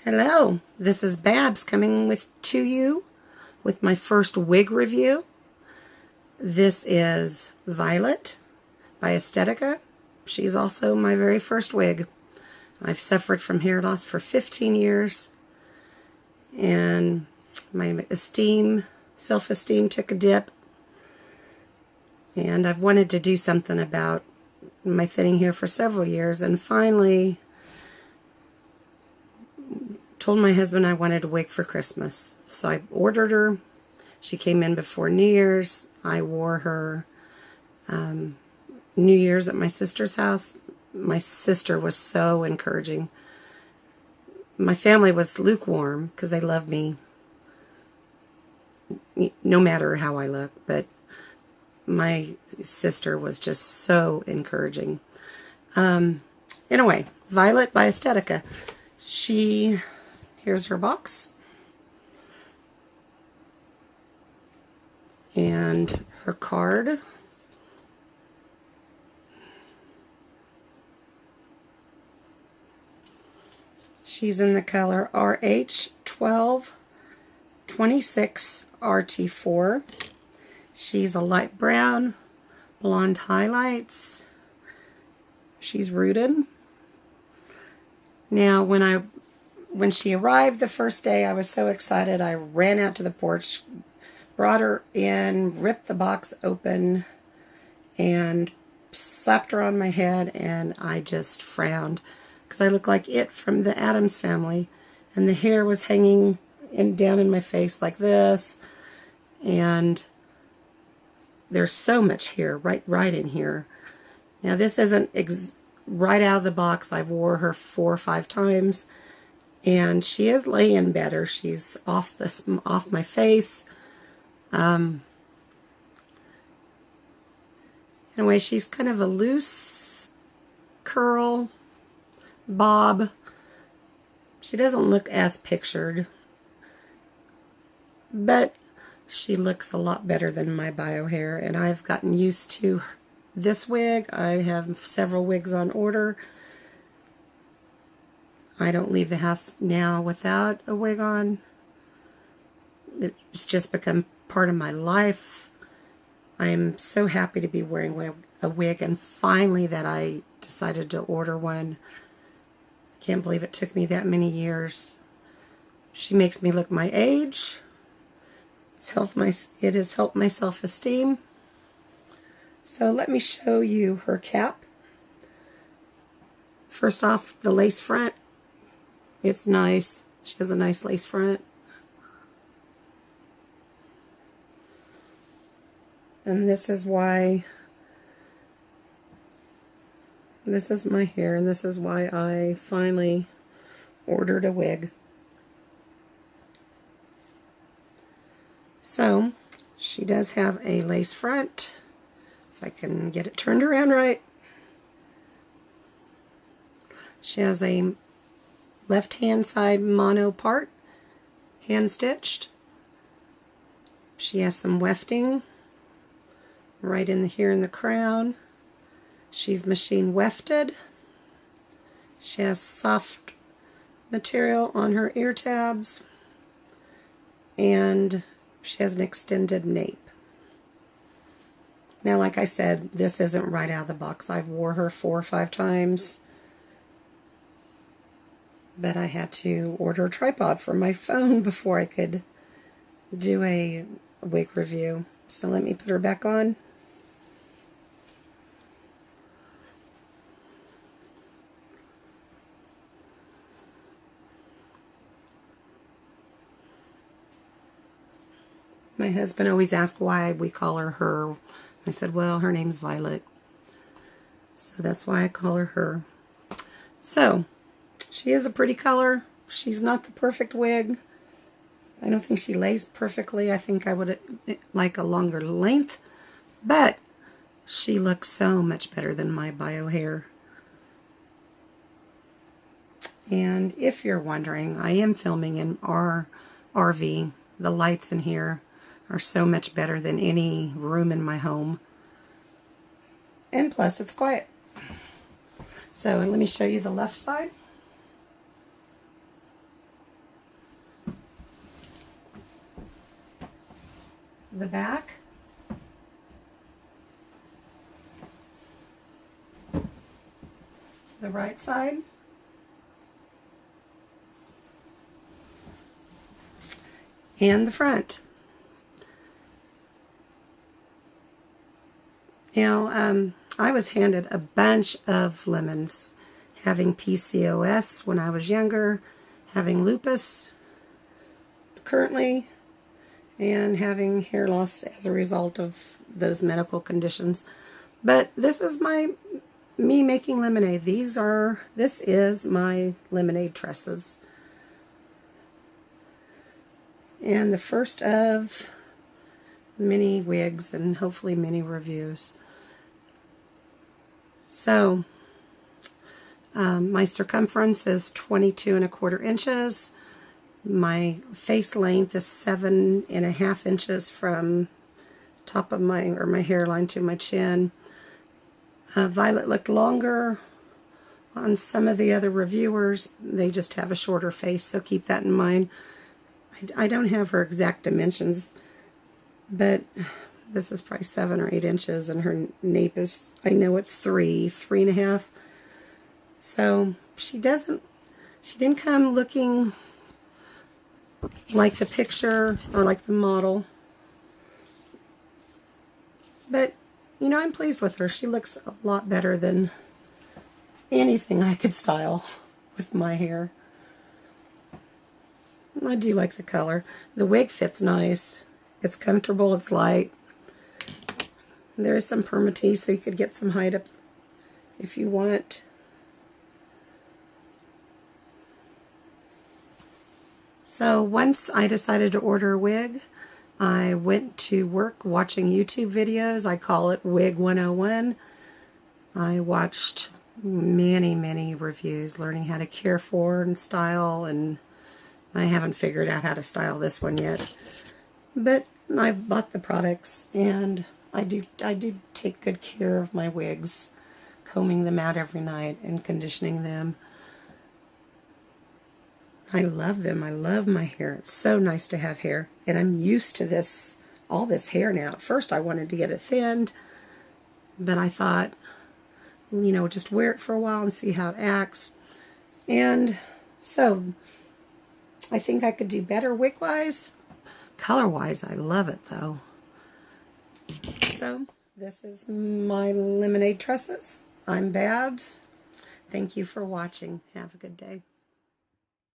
Hello, this is Babs coming to you with my first wig review. This is Violet by Estetica. She's also my very first wig. I've suffered from hair loss for 15 years and my self-esteem took a dip, and I've wanted to do something about my thinning hair for several years, and finally told my husband I wanted a wig for Christmas. So I ordered her. She came in before New Year's. I wore her New Year's at my sister's house. My sister was so encouraging. My family was lukewarm because they love me no matter how I look, but my sister was just so encouraging. Anyway, Violet by Estetica. Here's her box. And her card. She's in the color RH12 26 RT4. She's a light brown, blonde highlights. She's rooted. Now, when she arrived the first day, I was so excited. I ran out to the porch, brought her in, ripped the box open, and slapped her on my head, and I just frowned because I looked like it from the Addams Family, and the hair was hanging down in my face like this, and there's so much hair right in here. Now, this isn't right out of the box. I've wore her 4 or 5 times. And she is laying better. She's off my face. Anyway, she's kind of a loose curl bob. She doesn't look as pictured, but she looks a lot better than my bio hair. And I've gotten used to this wig. I have several wigs on order. I don't leave the house now without a wig on. It's just become part of my life. I'm so happy to be wearing a wig, and finally that I decided to order one. I can't believe it took me that many years. She makes me look my age. It has helped my self-esteem. So let me show you her cap. First off, the lace front. It's nice. She has a nice lace front. And this is my hair, and this is why I finally ordered a wig. So, she does have a lace front. If I can get it turned around right. She has a left hand side mono part, hand stitched. She has some wefting right here in the crown. She's machine wefted. She has soft material on her ear tabs, and she has an extended nape. Now, like I said, this isn't right out of the box. I've wore her 4 or 5 times. But I had to order a tripod for my phone before I could do a wig review. So let me put her back on. My husband always asked why we call her her. I said, well, her name's Violet. So that's why I call her her. So, she is a pretty color. She's not the perfect wig. I don't think she lays perfectly. I think I would like a longer length. But she looks so much better than my bio hair. And if you're wondering, I am filming in our RV. The lights in here are so much better than any room in my home. And plus, it's quiet. So let me show you the left side. the back. The right side. And the front. Now, I was handed a bunch of lemons, having PCOS when I was younger, having lupus currently, and having hair loss as a result of those medical conditions. But this is me making lemonade. This is my lemonade tresses. And the first of many wigs and hopefully many reviews. So, my circumference is 22¼ inches. My face length is 7½ inches from top of my hairline to my chin. Violet looked longer on some of the other reviewers. They just have a shorter face, so keep that in mind. I don't have her exact dimensions, but this is probably 7 or 8 inches, and her nape is, I know it's 3.5. So she didn't come looking like the picture or like the model. But, you know, I'm pleased with her. She looks a lot better than anything I could style with my hair. I do like the color. The wig fits nice. It's comfortable. It's light. There is some permatease, so you could get some height up if you want. So once I decided to order a wig, I went to work watching YouTube videos. I call it Wig 101. I watched many reviews, learning how to care for and style, and I haven't figured out how to style this one yet. But I've bought the products, and I do take good care of my wigs, combing them out every night and conditioning them. I love them. I love my hair. It's so nice to have hair, and I'm used to all this hair now. At first I wanted to get it thinned, but I thought, you know, just wear it for a while and see how it acts. And so I think I could do better wig-wise. Color-wise, I love it, though. So, this is my lemonade tresses. I'm Babs. Thank you for watching. Have a good day.